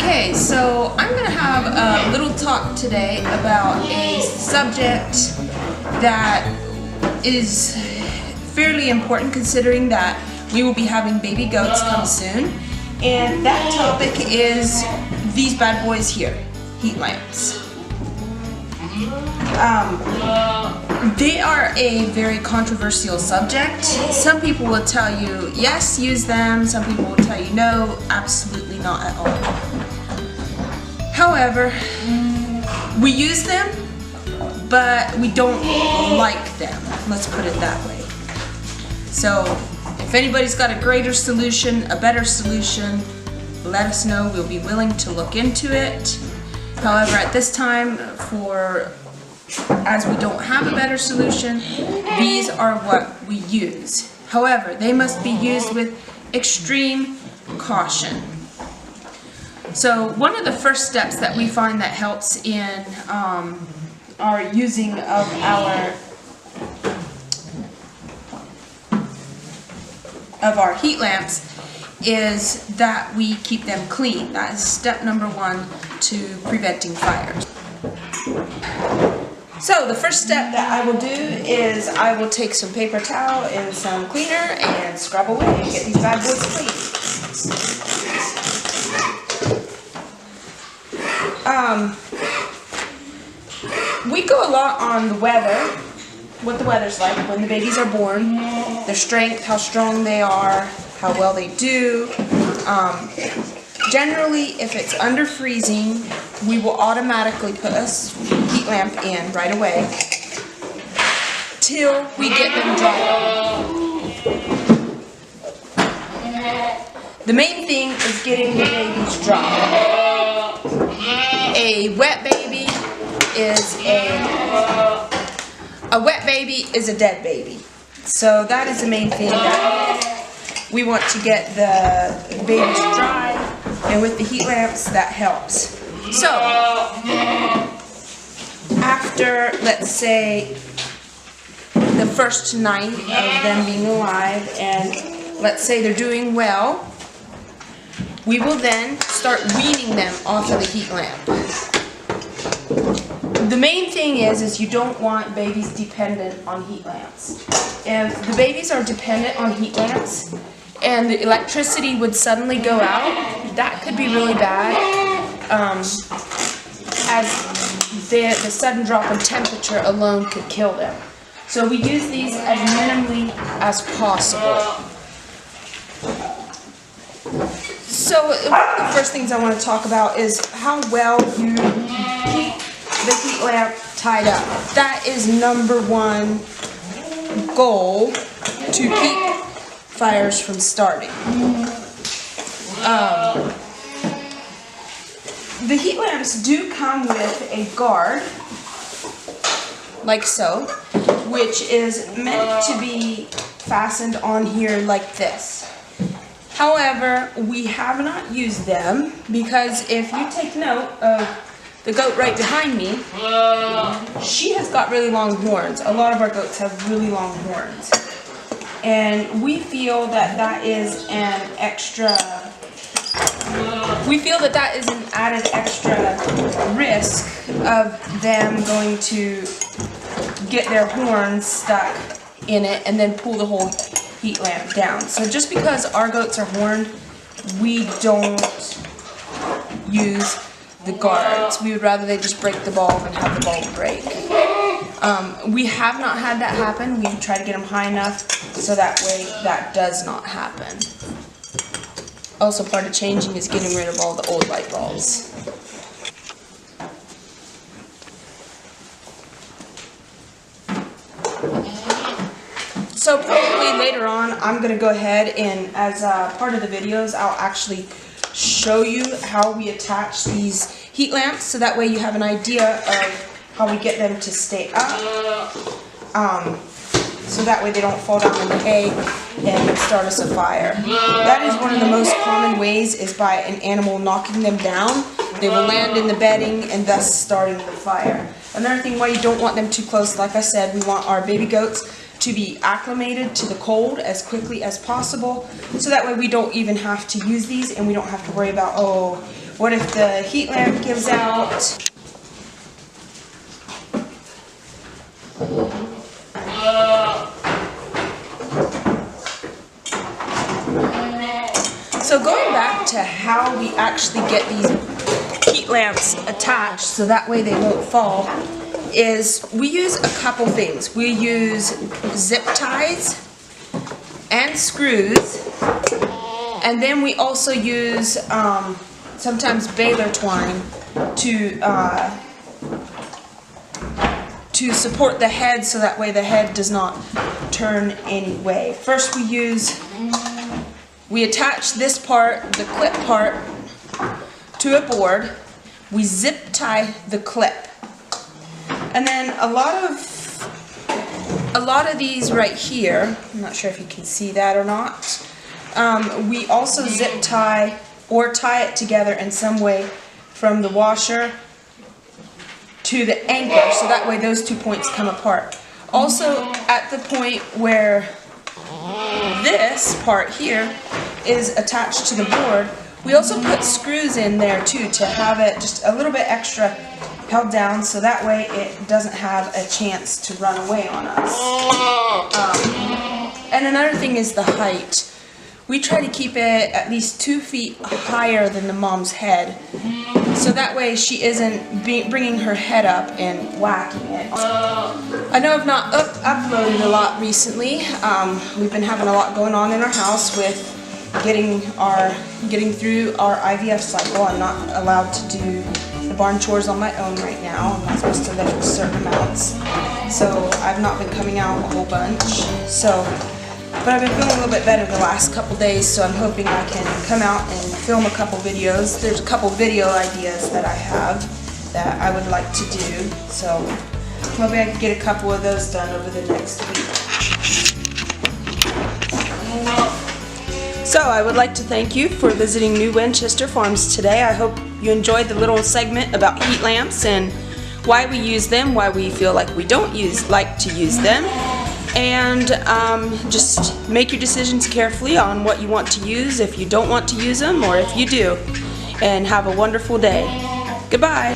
Okay, so I'm going to have a little talk today about a subject that is fairly important considering that we will be having baby goats come soon. And that topic is these bad boys here, heat lamps. They are a very controversial subject. Some people will tell you, yes, use them. Some people will tell you, no, absolutely not at all. However, we use them, but we don't like them. Let's put it that way. So, if anybody's got a greater solution, a better solution, let us know. We'll be willing to look into it. However, at this time, as we don't have a better solution, these are what we use. However, they must be used with extreme caution. So one of the first steps that we find that helps in our using of our heat lamps is that we keep them clean. That is step number one to preventing fires. So the first step that I will do is I will take some paper towel and some cleaner and scrub away and get these bad boys clean. We go a lot on the weather, what the weather's like when the babies are born, their strength, how strong they are, how well they do. Generally, if it's under freezing, we will automatically put a heat lamp in right away till we get them dry. The main thing is getting the babies dry. A wet baby is a dead baby. So that is the main thing that we want to get the babies dry, and with the heat lamps that helps. So after, let's say, the first night of them being alive, and let's say they're doing well, we will then start weaning them off of the heat lamp. The main thing is you don't want babies dependent on heat lamps. If the babies are dependent on heat lamps and the electricity would suddenly go out, that could be really bad, as the sudden drop in temperature alone could kill them. So we use these as minimally as possible. So one of the first things I want to talk about is how well you keep the heat lamp tied up. That is number one goal to keep fires from starting. The heat lamps do come with a guard, like so, which is meant to be fastened on here like this. However, we have not used them because if you take note of the goat right behind me, she has got really long horns. A lot of our goats have really long horns. And we feel that that is an added extra risk of them going to get their horns stuck in it and then pull the whole heat lamp down. So just because our goats are horned, we don't use the guards. We would rather they just break the bulb and have the bulb break. We have not had that happen. We try to get them high enough so that way that does not happen. Also, part of changing is getting rid of all the old light bulbs. So probably later on, I'm going to go ahead and as part of the videos, I'll actually show you how we attach these heat lamps so that way you have an idea of how we get them to stay up. So that way they don't fall down in the hay and start us a fire. That is one of the most common ways, is by an animal knocking them down. They will land in the bedding and thus starting the fire. Another thing why you don't want them too close, like I said, we want our baby goats to be acclimated to the cold as quickly as possible, so that way we don't even have to use these and we don't have to worry about, oh, What if the heat lamp gives out? So going back to how we actually get these heat lamps attached so that way they won't fall, is we use a couple things. We use zip ties and screws, and then we also use sometimes baler twine to support the head so that way the head does not turn any way. First we attach this part, the clip part, to a board. We zip tie the clip. And then a lot of these right here, I'm not sure if you can see that or not, we also zip tie or tie it together in some way from the washer to the anchor, so that way those 2 points come apart. Also, at the point where this part here is attached to the board, we also put screws in there too to have it just a little bit extra held down so that way it doesn't have a chance to run away on us. And another thing is the height. We try to keep it at least 2 feet higher than the mom's head, so that way she isn't bringing her head up and whacking it. I know I've not uploaded a lot recently. We've been having a lot going on in our house with getting through our IVF cycle. I'm not allowed to do the barn chores on my own right now. I'm not supposed to lift certain amounts, so I've not been coming out a whole bunch. But I've been feeling a little bit better the last couple days, so I'm hoping I can come out and film a couple videos. There's a couple video ideas that I have that I would like to do, so maybe I can get a couple of those done over the next week. So I would like to thank you for visiting New Winchester Farms today. I hope you enjoyed the little segment about heat lamps and why we use them, why we feel like we don't like to use them. And just make your decisions carefully on what you want to use, if you don't want to use them, or if you do. And have a wonderful day. Goodbye.